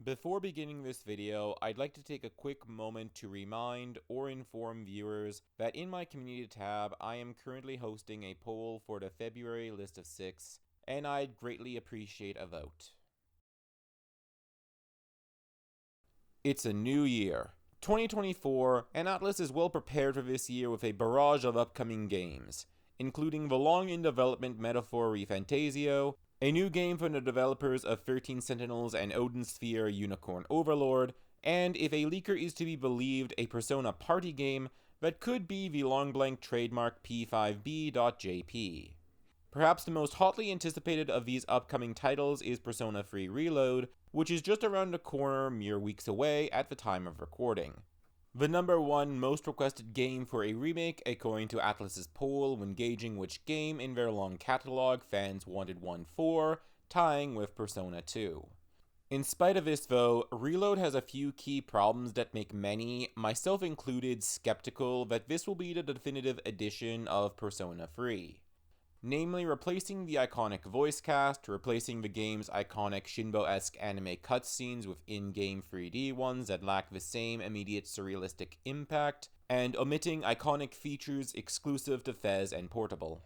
Before beginning this video, I'd like to take a quick moment to remind or inform viewers that in my community tab, I am currently hosting a poll for the February list of 6, and I'd greatly appreciate a vote. It's a new year, 2024, and Atlas is well prepared for this year with a barrage of upcoming games, including the long-in-development Metaphor ReFantasio, a new game from the developers of 13 Sentinels and Odin Sphere Unicorn Overlord, and if a leaker is to be believed, a Persona party game that could be the long-blank trademark P5B.jp. Perhaps the most hotly anticipated of these upcoming titles is Persona 3 Reload, which is just around the corner mere weeks away at the time of recording. The number one most requested game for a remake according to Atlas's poll when gauging which game in their long catalog fans wanted one for, tying with Persona 2. In spite of this though, Reload has a few key problems that make many, myself included, skeptical that this will be the definitive edition of Persona 3. Namely, replacing the iconic voice cast, replacing the game's iconic Shinbo-esque anime cutscenes with in-game 3D ones that lack the same immediate surrealistic impact, and omitting iconic features exclusive to Fez and Portable.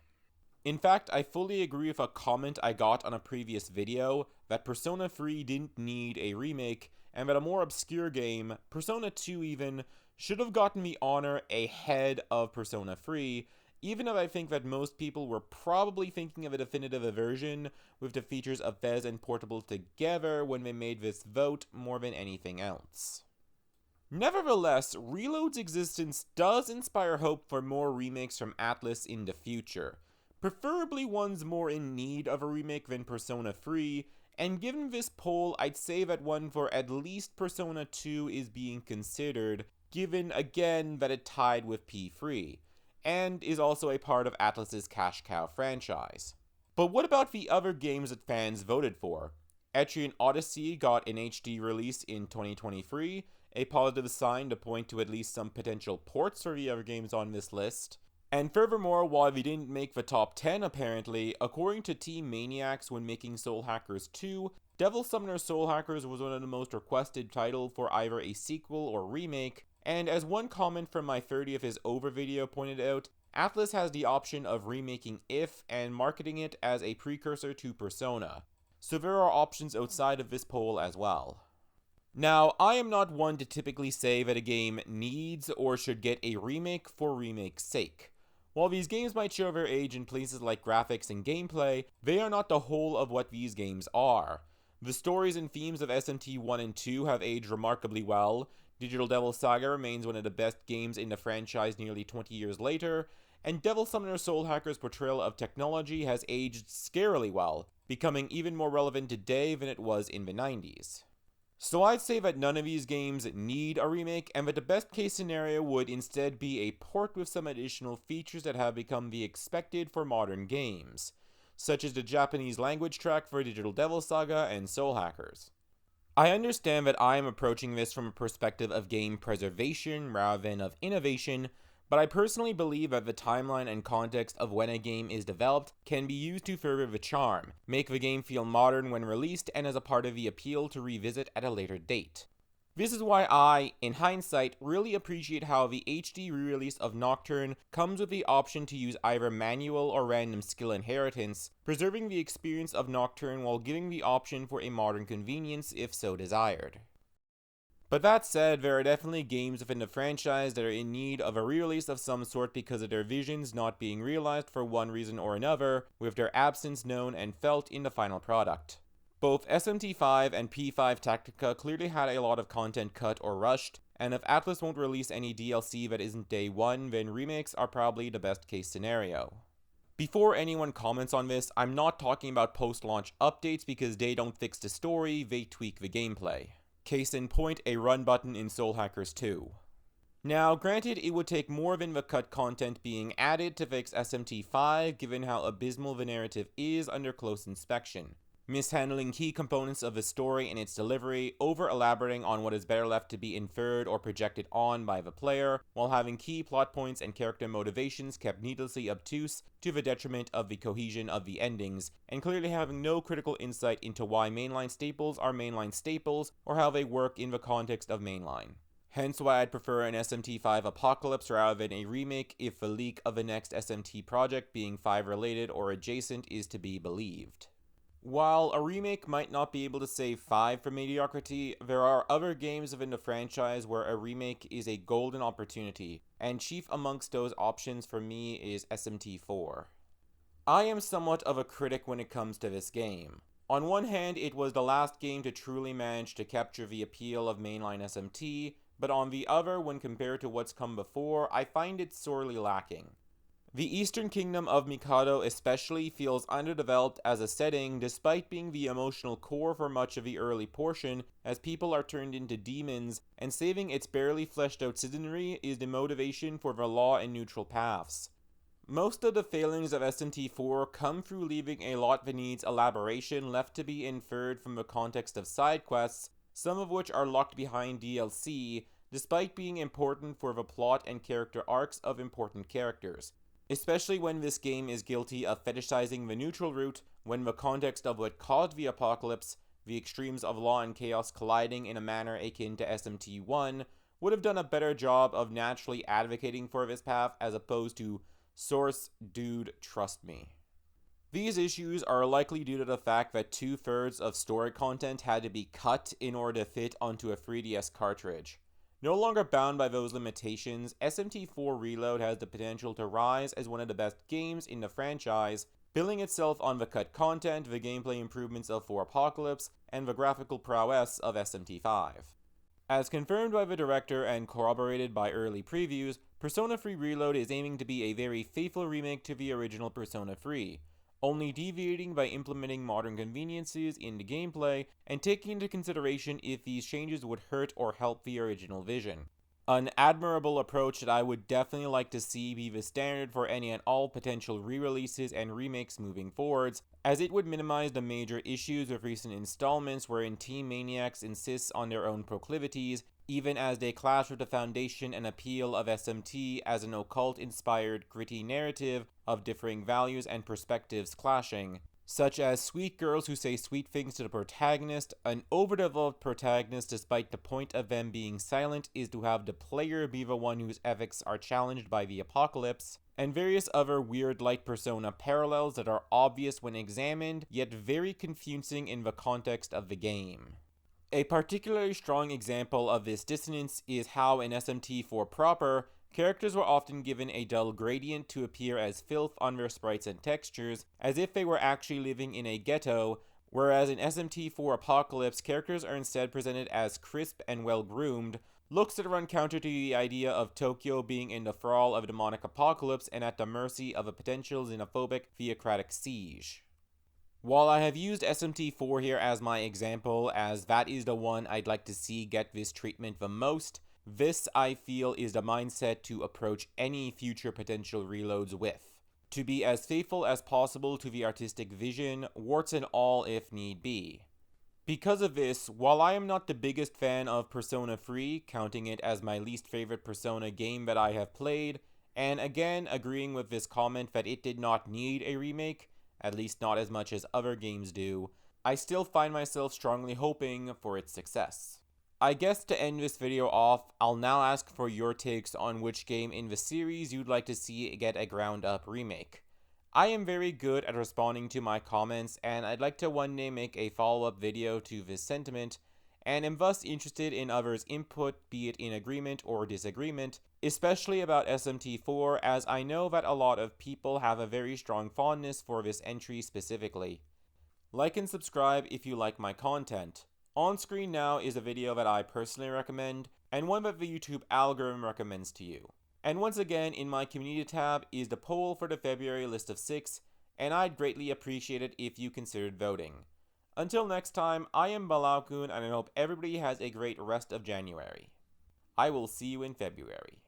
In fact, I fully agree with a comment I got on a previous video that Persona 3 didn't need a remake, and that a more obscure game, Persona 2 even, should have gotten the honor ahead of Persona 3, even if I think that most people were probably thinking of a definitive version with the features of Fez and Portable together when they made this vote more than anything else. Nevertheless, Reload's existence does inspire hope for more remakes from Atlas in the future, preferably ones more in need of a remake than Persona 3, and given this poll, I'd say that one for at least Persona 2 is being considered, given again that it tied with P3. And is also a part of Atlas's cash cow franchise. But what about the other games that fans voted for? Etrian Odyssey got an HD release in 2023, a positive sign to point to at least some potential ports for the other games on this list. And furthermore, while they didn't make the top 10 apparently, according to Team Maniacs when making Soul Hackers 2, Devil Summoner Soul Hackers was one of the most requested titles for either a sequel or remake, and as one comment from my 30th is over video pointed out, Atlas has the option of remaking If and marketing it as a precursor to Persona, so there are options outside of this poll as well. Now, I am not one to typically say that a game needs or should get a remake for remake's sake. While these games might show their age in places like graphics and gameplay, they are not the whole of what these games are. The stories and themes of SMT 1 and 2 have aged remarkably well, Digital Devil Saga remains one of the best games in the franchise nearly 20 years later, and Devil Summoner Soul Hacker's portrayal of technology has aged scarily well, becoming even more relevant today than it was in the 90s. So I'd say that none of these games need a remake, and that the best case scenario would instead be a port with some additional features that have become the expected for modern games, such as the Japanese language track for Digital Devil Saga and Soul Hackers. I understand that I am approaching this from a perspective of game preservation rather than of innovation, but I personally believe that the timeline and context of when a game is developed can be used to further the charm, make the game feel modern when released, and as a part of the appeal to revisit at a later date. This is why I, in hindsight, really appreciate how the HD re-release of Nocturne comes with the option to use either manual or random skill inheritance, preserving the experience of Nocturne while giving the option for a modern convenience if so desired. But that said, there are definitely games within the franchise that are in need of a re-release of some sort because of their visions not being realized for one reason or another, with their absence known and felt in the final product. Both SMT5 and P5 Tactica clearly had a lot of content cut or rushed, and if Atlas won't release any DLC that isn't day one, then remakes are probably the best case scenario. Before anyone comments on this, I'm not talking about post-launch updates because they don't fix the story, they tweak the gameplay. Case in point, a run button in Soul Hackers 2. Now, granted, it would take more than the cut content being added to fix SMT5 given how abysmal the narrative is under close inspection. mishandling key components of the story and its delivery, over-elaborating on what is better left to be inferred or projected on by the player, while having key plot points and character motivations kept needlessly obtuse to the detriment of the cohesion of the endings, and clearly having no critical insight into why mainline staples are mainline staples or how they work in the context of mainline. Hence why I'd prefer an SMT5 Apocalypse rather than a remake if the leak of the next SMT project being 5 related or adjacent is to be believed. While a remake might not be able to save 5 from mediocrity, there are other games within the franchise where a remake is a golden opportunity, and chief amongst those options for me is SMT4. I am somewhat of a critic when it comes to this game. On one hand, it was the last game to truly manage to capture the appeal of mainline SMT, but on the other, when compared to what's come before, I find it sorely lacking. The Eastern Kingdom of Mikado especially feels underdeveloped as a setting despite being the emotional core for much of the early portion, as people are turned into demons, and saving its barely fleshed out citizenry is the motivation for the law and neutral paths. Most of the failings of SMT4 come through leaving a lot that needs elaboration left to be inferred from the context of side quests, some of which are locked behind DLC, despite being important for the plot and character arcs of important characters. Especially when this game is guilty of fetishizing the neutral route when the context of what caused the apocalypse, the extremes of law and chaos colliding in a manner akin to SMT1, would have done a better job of naturally advocating for this path as opposed to source, dude, trust me. These issues are likely due to the fact that 2/3 of story content had to be cut in order to fit onto a 3DS cartridge. No longer bound by those limitations, SMT4 Reload has the potential to rise as one of the best games in the franchise, billing itself on the cut content, the gameplay improvements of 4 Apocalypse, and the graphical prowess of SMT5. As confirmed by the director and corroborated by early previews, Persona 3 Reload is aiming to be a very faithful remake to the original Persona 3, only deviating by implementing modern conveniences in the gameplay and taking into consideration if these changes would hurt or help the original vision. An admirable approach that I would definitely like to see be the standard for any and all potential re-releases and remakes moving forwards, as it would minimize the major issues with recent installments wherein Team Maniacs insists on their own proclivities, even as they clash with the foundation and appeal of SMT as an occult-inspired, gritty narrative of differing values and perspectives clashing, such as sweet girls who say sweet things to the protagonist. An overdeveloped protagonist despite the point of them being silent is to have the player be the one whose ethics are challenged by the apocalypse, and various other weird light Persona parallels that are obvious when examined, yet very confusing in the context of the game. A particularly strong example of this dissonance is how in SMT4 proper, characters were often given a dull gradient to appear as filth on their sprites and textures, as if they were actually living in a ghetto, whereas in SMT4 Apocalypse, characters are instead presented as crisp and well-groomed, looks that run counter to the idea of Tokyo being in the thrall of a demonic apocalypse and at the mercy of a potential xenophobic theocratic siege. While I have used SMT4 here as my example, as that is the one I'd like to see get this treatment the most, this, I feel, is the mindset to approach any future potential reloads with. To be as faithful as possible to the artistic vision, warts and all if need be. Because of this, while I am not the biggest fan of Persona 3, counting it as my least favorite Persona game that I have played, and again agreeing with this comment that it did not need a remake, at least not as much as other games do, I still find myself strongly hoping for its success. I guess to end this video off, I'll now ask for your takes on which game in the series you'd like to see get a ground-up remake. I am very good at responding to my comments, and I'd like to one day make a follow-up video to this sentiment, and am thus interested in others' input, be it in agreement or disagreement, especially about SMT4, as I know that a lot of people have a very strong fondness for this entry specifically. Like and subscribe if you like my content. On screen now is a video that I personally recommend, and one that the YouTube algorithm recommends to you. And once again, in my community tab is the poll for the February list of 6, and I'd greatly appreciate it if you considered voting. Until next time, I am Balaukun, and I hope everybody has a great rest of January. I will see you in February.